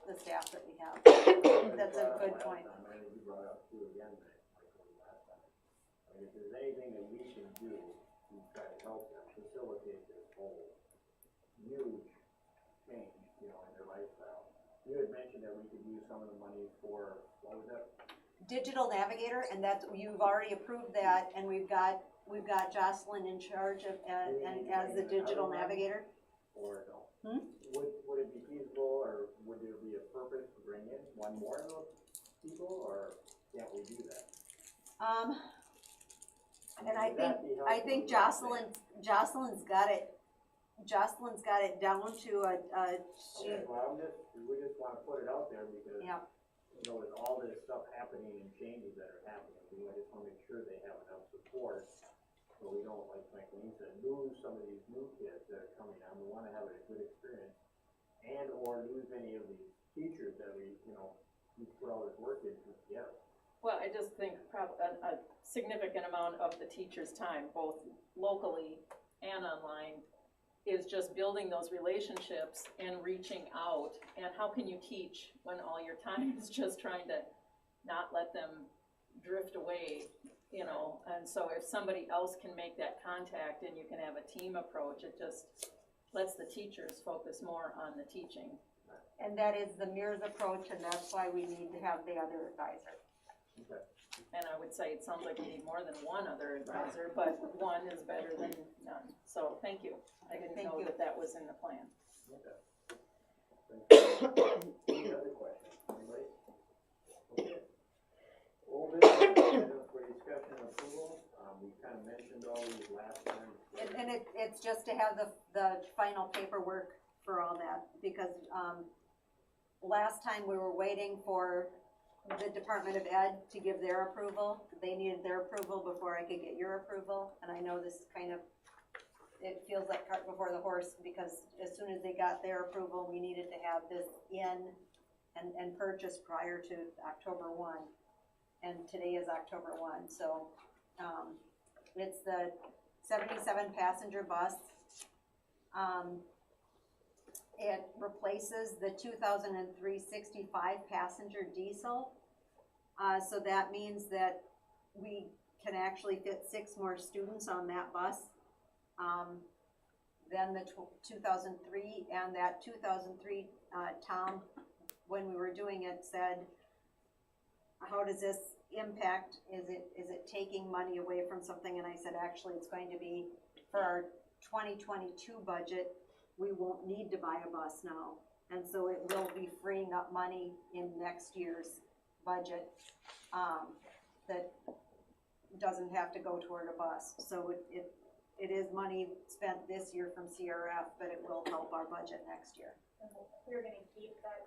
the staff that we have. That's a good point. I think you brought up too again, Michael, last time. I mean, if there's anything that we can do to try to help them facilitate this whole huge change, you know, in their lifestyle, You had mentioned that we could use some of the money for, what was that? Digital Navigator, and that's, you've already approved that, and we've got Jocelyn in charge of, and as the digital navigator. Or no? Hmm? Would it be feasible, or would there be a purpose to bring in one more of those people, or can't we do that? And I Would that be I think helpful? Jocelyn's got it down to she, Okay, well, we just wanna put it out there because, yeah, you know, with all this stuff happening and changes that are happening, we just wanna make sure they have enough support. So we don't, like Lane said, lose some of these new kids that are coming on, we wanna have a good experience. And or lose any of these teachers that we put all this work into together. Well, I just think a significant amount of the teacher's time, both locally and online, is just building those relationships and reaching out. And how can you teach when all your time is just trying to not let them drift away, you know? And so if somebody else can make that contact and you can have a team approach, it just lets the teachers focus more on the teaching. and that is the MERS approach, and that's why we need to have the other advisor. Okay. And I would say it sounds like we need more than one other advisor, but one is better than none. So thank you. I didn't Thank know you. that was in the plan. Okay. Any other questions, anybody? Okay. Old business, items for discussion and approval, we kinda mentioned all these last time. And it's just to have the final paperwork for all that, because, last time we were waiting for the Department of Ed to give their approval. They needed their approval before I could get your approval, and I know this kind of, it feels like cart before the horse, because as soon as they got their approval, we needed to have this in and purchased prior to October 1. And today is October 1, so, it's the 77 passenger bus. It replaces the 2003 65 passenger diesel. So that means that we can actually fit 6 more students on that bus. Than the 2003, and that 2003, Tom, when we were doing it, said, how does this impact, is it taking money away from something? And I said, actually, it's going to be, for our 2022 budget, we won't need to buy a bus now. And so it will be freeing up money in next year's budget, that doesn't have to go toward a bus. So it is money spent this year from CRF, but it will help our budget next year. We're gonna keep that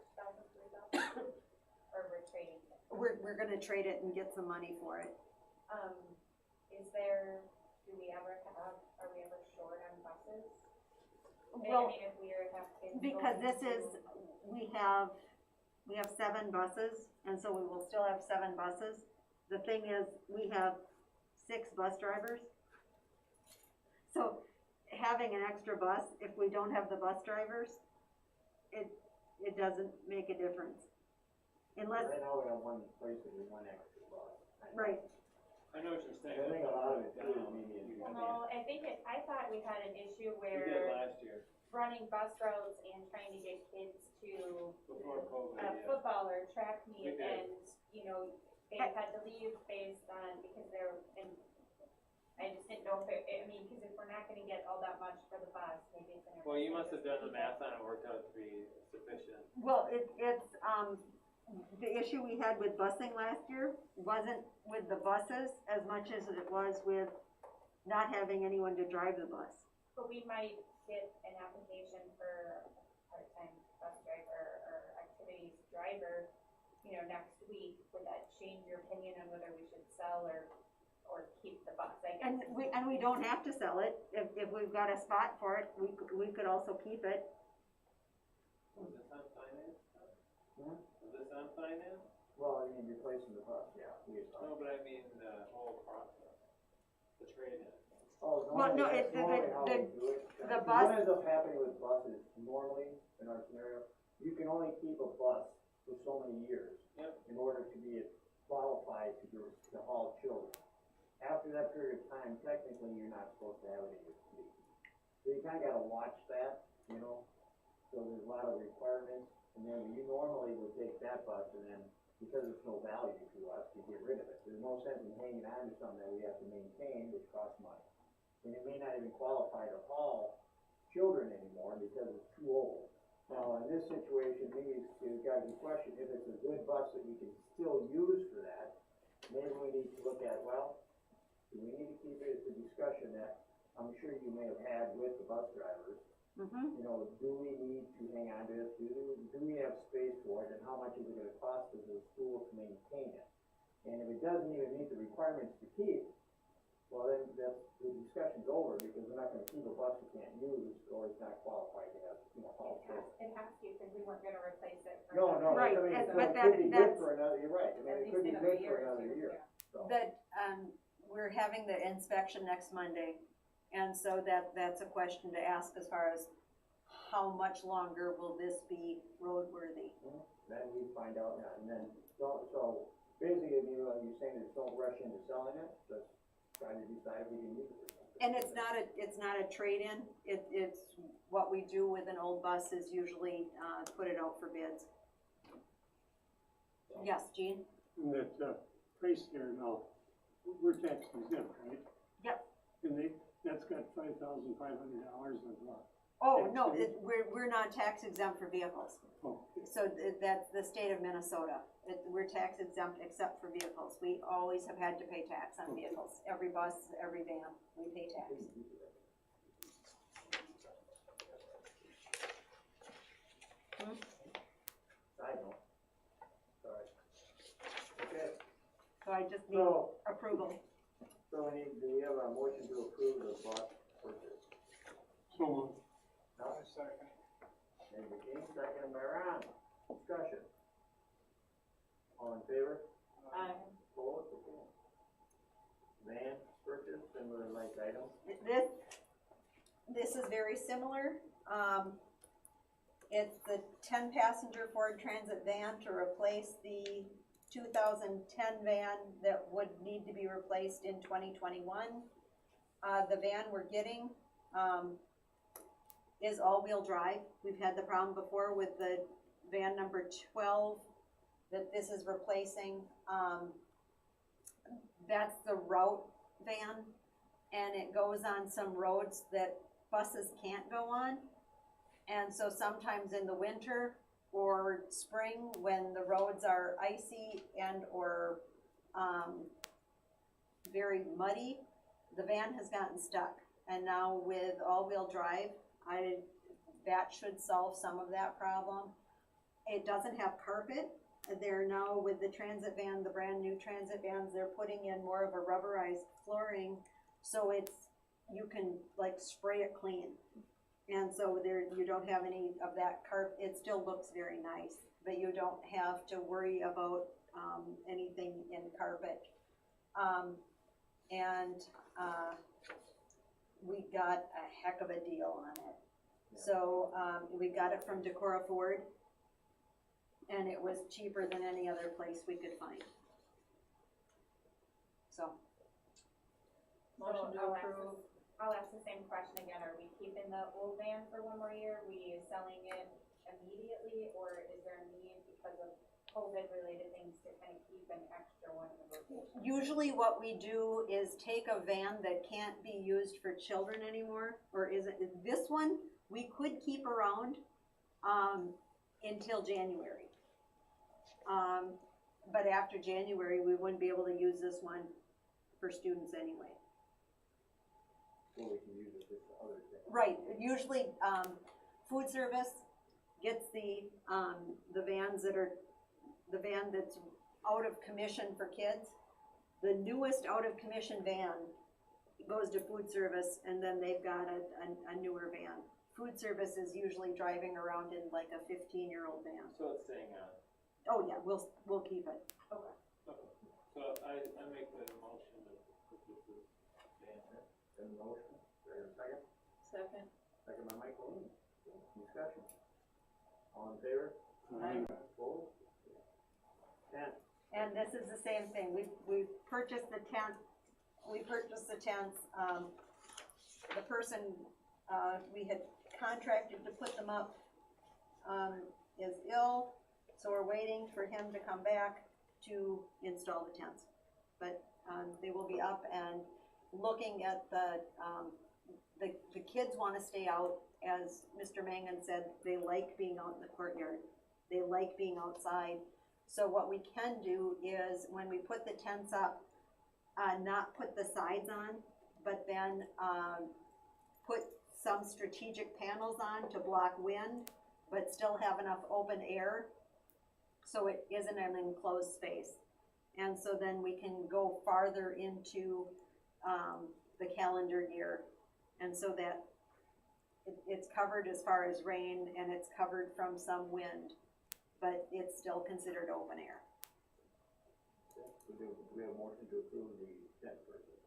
or we're trading it? We're gonna trade it and get some money for it. Do we ever have, are we ever short on buses? Well, I mean, if we have kids because going this is, to- we have 7 buses, and so we will still have 7 buses. The thing is, we have 6 bus drivers. So having an extra bus, if we don't have the bus drivers, it doesn't make a difference. Unless, Right now, we have one place that we want extra bus. right, I know what you're saying. I think a lot of it too is median. Well, I thought we had an issue We did where last year, running bus routes and trying to get kids to before COVID, a yeah. football or track meet, We did. and, they had to leave based on, because and I just didn't know because if we're not gonna get all that much for the bus, maybe it's. Well, you must have done the math on it, worked out to be sufficient. well, it's, the issue we had with busing last year wasn't with the buses as much as it was with not having anyone to drive the bus. But we might get an application for a part-time bus driver or activities driver, next week. Would that change your opinion on whether we should sell or keep the bus, I guess? And we don't have to sell it, if we've got a spot for it, we could also keep it. Was this on finance? Hmm? Was this on finance? Well, I mean, replacing the bus, yeah. No, but I mean the whole process, the trade-in. Oh, Well, no, that's normally how we do it. the What bus- ends up happening with buses, normally, in our scenario, you can only keep a bus for so many years. Yep. In order to be qualified to haul children. After that period of time, technically, you're not supposed to have it in your fleet. So you kinda gotta watch that, so there's a lot of requirements, And then you normally would take that bus and then, because it's no value to us, you get rid of it. There's no sense in hanging on to something that we have to maintain, which costs money. And it may not even qualify to haul children anymore because it's too old. Now, in this situation, maybe to guys' question, if it's a good bus that we can still use for that, maybe we need to look at, well, do we need to keep it as a discussion that I'm sure you may have had with the bus drivers? Mm-hmm. You know, do we need to hang on to this? Do we have space for it? And how much is it gonna cost us as a school to maintain it? And if it doesn't even meet the requirements to keep, well, then the discussion's over, because we're not gonna keep a bus we can't use, or it's not qualified to have, you know, haul children. It has to, because we weren't gonna replace it for. No, no, Right, I mean, and- it but could be good that's- for another, you're right, I mean, At it could least be another good year for or another two, year, yeah. so. But, we're having the inspection next Monday, and so that's a question to ask as far as how much longer will this be roadworthy? Then we find out, and then, so basically, you're saying is don't rush into selling it, just try to decide if we can use it or something. And it's not a trade-in, it's, what we do with an old bus is usually, put it out for bids. Yes, Jean? And that, price there now, we're tax exempt, right? Yep. And that's got $5,500 of, Oh, Tax no, exempt? we're not tax exempt for vehicles. oh, So that's the state of Minnesota. We're tax exempt except for vehicles. We always have had to pay tax on vehicles. Every bus, every van, we pay tax. I know. Sorry. Okay, So I just need so, approval. so do we have a motion to approve the bus purchase? so moved. No? Second. Made by Gene, seconded by Ron. Discussion. All in favor? Opposed? Okay. Van purchase, similar like item. This is very similar. It's the 10-passenger Ford Transit van to replace the 2010 van that would need to be replaced in 2021. The van we're getting, is all-wheel drive. We've had the problem before with the van number 12 that this is replacing. That's the route van, and it goes on some roads that buses can't go on. And so sometimes in the winter or spring, when the roads are icy and or very muddy, the van has gotten stuck. And now with all-wheel drive, that should solve some of that problem. It doesn't have carpet. They're now with the transit van, the brand new transit vans, they're putting in more of a rubberized flooring, so you can like spray it clean. And so you don't have any of that it still looks very nice, but you don't have to worry about, anything in carpet. We got a heck of a deal on it. So, we got it from Decorah Ford, and it was cheaper than any other place we could find. So, Motion to I'll approve. I'll ask the same question again, are we keeping the old van for one more year, we selling it immediately, or is there a need because of COVID-related things to kind of keep an extra one in the rotation? usually what we do is take a van that can't be used for children anymore, or this one, we could keep around, until January. But after January, we wouldn't be able to use this one for students anyway. So we can use it for other things. Right, usually, food service gets the van that's out of commission for kids. The newest out of commission van goes to food service, and then they've got a newer van. Food service is usually driving around in like a 15-year-old van. So it's staying on. Oh yeah, we'll keep it. Okay. So I make the motion to put this ban. Then motion, do I have a second? Second. Second by Michael. Discussion. All in favor? Aye. Opposed? 10. And this is the same thing, we purchased the tent, the person, we had contracted to put them up, is ill, so we're waiting for him to come back to install the tents. But, they will be up and looking at the kids wanna stay out, as Mr. Mangan said, they like being out in the courtyard. They like being outside. So what we can do is, when we put the tents up, not put the sides on, but then, put some strategic panels on to block wind, but still have enough open air, so it isn't an enclosed space. And so then we can go farther into, the calendar year, and so that it's covered as far as rain, and it's covered from some wind, but it's still considered open air. Okay, we have a motion to approve the tent purchase.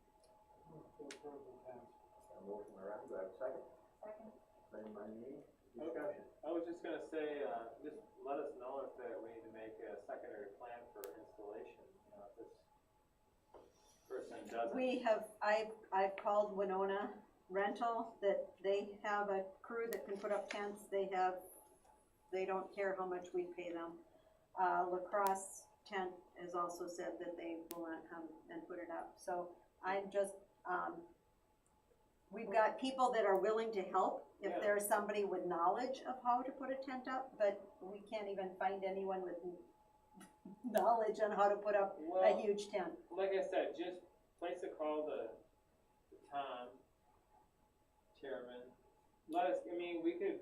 A motion by Ryan, do I have a second? Second. Second by me, discussion. I was just gonna say, just let us know if we need to make a secondary plan for installation, you know, if this person doesn't. I've called Winona Rental, that they have a crew that can put up tents, they don't care how much we pay them. Lacrosse Tent has also said that they will not come and put it up, so I'm just, we've got people that are willing to help if Yeah. there's somebody with knowledge of how to put a tent up, but we can't even find anyone with knowledge on how to put up a Well, huge tent. like I said, just place a call to Tom, chairman. Let us, I mean, we could,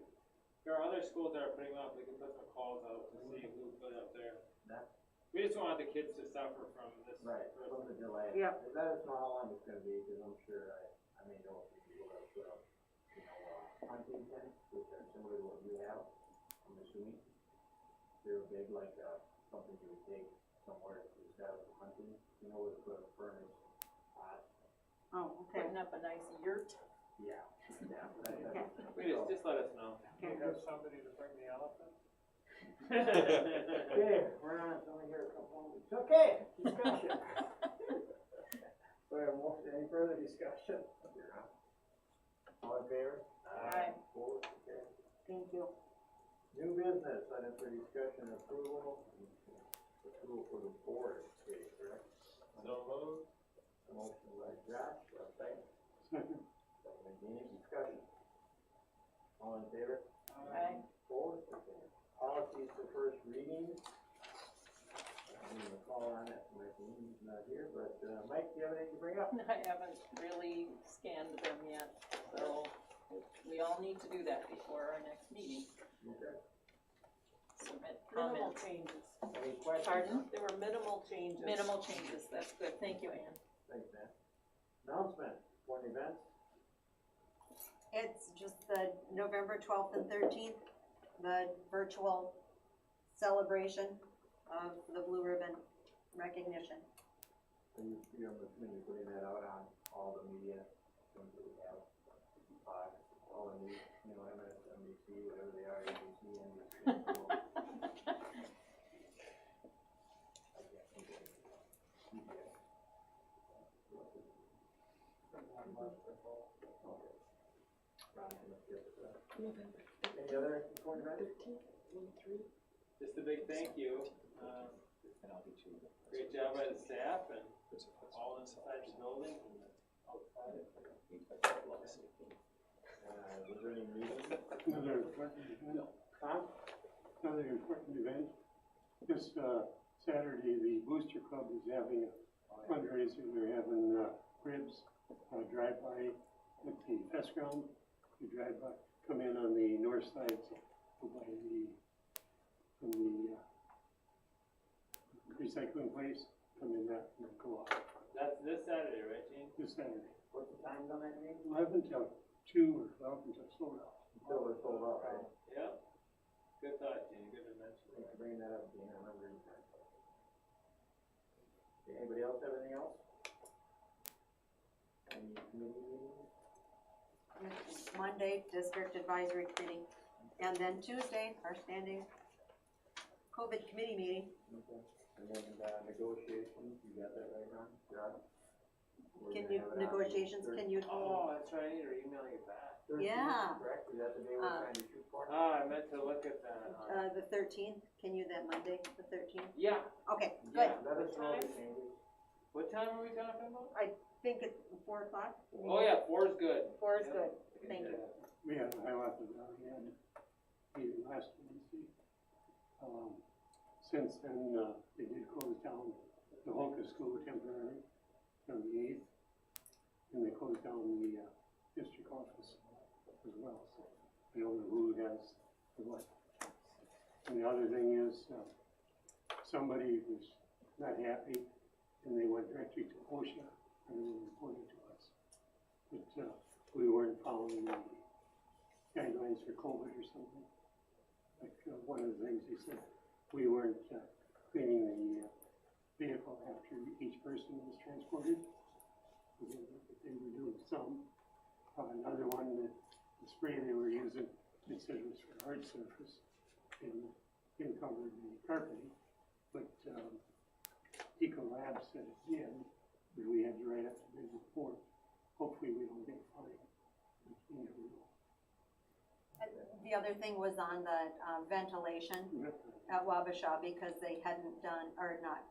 there are other schools that are putting them up, we can put some calls out to see who put it up there. That- We just don't want the kids to suffer from this. Right, from the delay. Yeah. Let us know how long it's gonna be, because I'm sure I may know a few people that put up, hunting tents, which are similar to what you have, I'm assuming. They're big, like, something you would take somewhere instead of hunting, where to put a furnace, hot, Oh, okay. Putting up a nice yurt. yeah. Okay. Just let us know. Okay. somebody to bring the elephant? Okay, we're on, only here a couple of weeks. Okay, discussion. So I have any further discussion? All in favor? Aye. Opposed? Okay. Thank you. New business, item for discussion, approval for the board, okay, correct? So moved. A motion by Josh, a second. Second. Second by Dean, discussion. All in favor? Aye. Opposed? Okay. Policies for first reading. I'm gonna call on it, Mike Dean's not here, but, Mike, do you have anything to bring up? I haven't really scanned them yet, so we all need to do that before our next meeting. Okay. Submit Minimal comments. changes. Any questions? Pardon? There were minimal changes. Minimal changes, that's good, thank you, Ann. Thanks, man. Announcement, for events. It's just the November 12th and 13th, the virtual celebration of the Blue Ribbon recognition. I'm assuming you're putting that out on all the media, things that we have, all the news, MSNBC, whatever they are, ABC, NBC. Any other important events? Just a big thank you. Great job by the staff and all inside the building and outside. Was there any meetings? Another important event. Tom? Another important event. This, Saturday, the Booster Club is having a fundraiser. They're having, ribs, drive-by at the fest ground. You drive by, come in on the north side, go by from the, recycling place, come in that and then go off That's this Saturday, right, Gene? this Saturday. What's the times on that meeting? 11 till 2 or 12 until sold out. Until we're sold out, right? Yep. Good thought, Gene, good to mention. Thanks for bringing that up, Dean, I remember you said. Okay, anybody else have anything else? Any committee meetings? Monday, District Advisory Committee, and then Tuesday, our standing COVID committee meeting. Okay. And then, negotiations, you got that right, Ron? John? We're Can gonna you, have it on the negotiations, third- can you, Oh, that's right, I need to email you back. 13th, Yeah. correct? Is that the day we're trying to shoot for? I meant to look at that. The 13th, can you that Monday, the 13th? Yeah, Okay, good. yeah. Let us know the changes. What time are we talking about? Think it's 4 o'clock? Oh, yeah, 4 is good. 4 is Yeah. good, thank you. We had a Hiawatha Valley had meeting last Wednesday. Since then, they did close down the Holka School temporarily on the 8th, and they closed down the district office as well, so I don't know who has what. And the other thing is, somebody was not happy, and they went directly to OSHA, and they reported to us. But we weren't following the guidelines for COVID or something. Like, one of the things they said, we weren't cleaning the vehicle after each person was transported. They were doing some. Another one, the spray they were using, it said it was for hard surface and didn't cover the carpeting. But Eco Lab said it did, but we had to write up the big report. Hopefully we don't get fined, but you never know. The other thing was on the ventilation at Wabasha, because they hadn't done, or not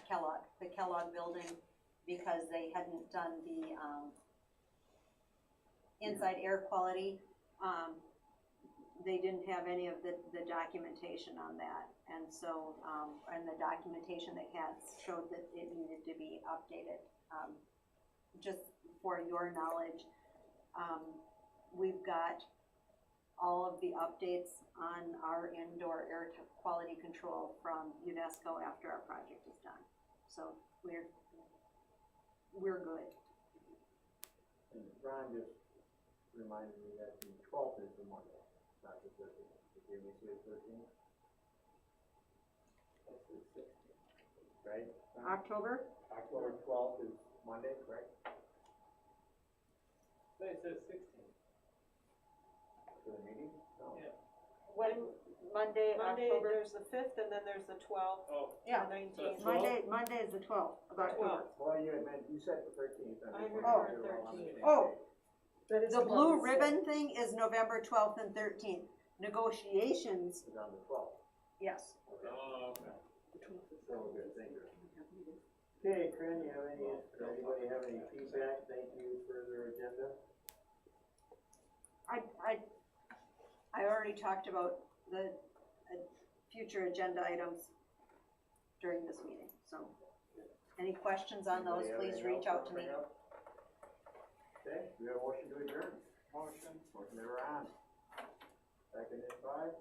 Kellogg, the Kellogg building, because they hadn't done the inside air quality. They didn't have any of the documentation on that, and so, and the documentation they had showed that it needed to be updated. Just for your knowledge, we've got all of the updates on our indoor air quality control from UNESCO after our project is done. So we're good. And Ron just reminded me that the 12th is the Monday, not the 13th. Did we say the 13th? That's the 16th, right? October? October 12th is Monday, correct? They said 16. For the meeting? No. Yeah. When, Monday, Monday, October? there's the 5th, and then there's the 12th, Oh, Yeah, the 19th. Monday is the 12th of October. Well, you had meant, you said the 13th. I just heard wanted to be all on the 13th. same Oh. page. That is The blue Columbus Day. ribbon thing is November 12th and 13th. Negotiations, It's on the 12th. yes. oh, okay. So good, thank you. Okay, Corinne, you have anybody have any feedback? Thank you for their agenda. I already talked about the future agenda items during this meeting, so any questions on those, Anybody have please anything reach else out to to me. bring up? Okay, we have a motion to adjourn. Motion by Ron. Seconded by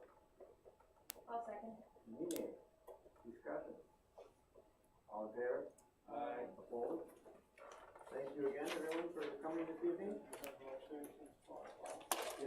I'll second. Meeting. Discussion. All in favor? Aye. Opposed? Thank you again, everyone, for coming this evening. Motion.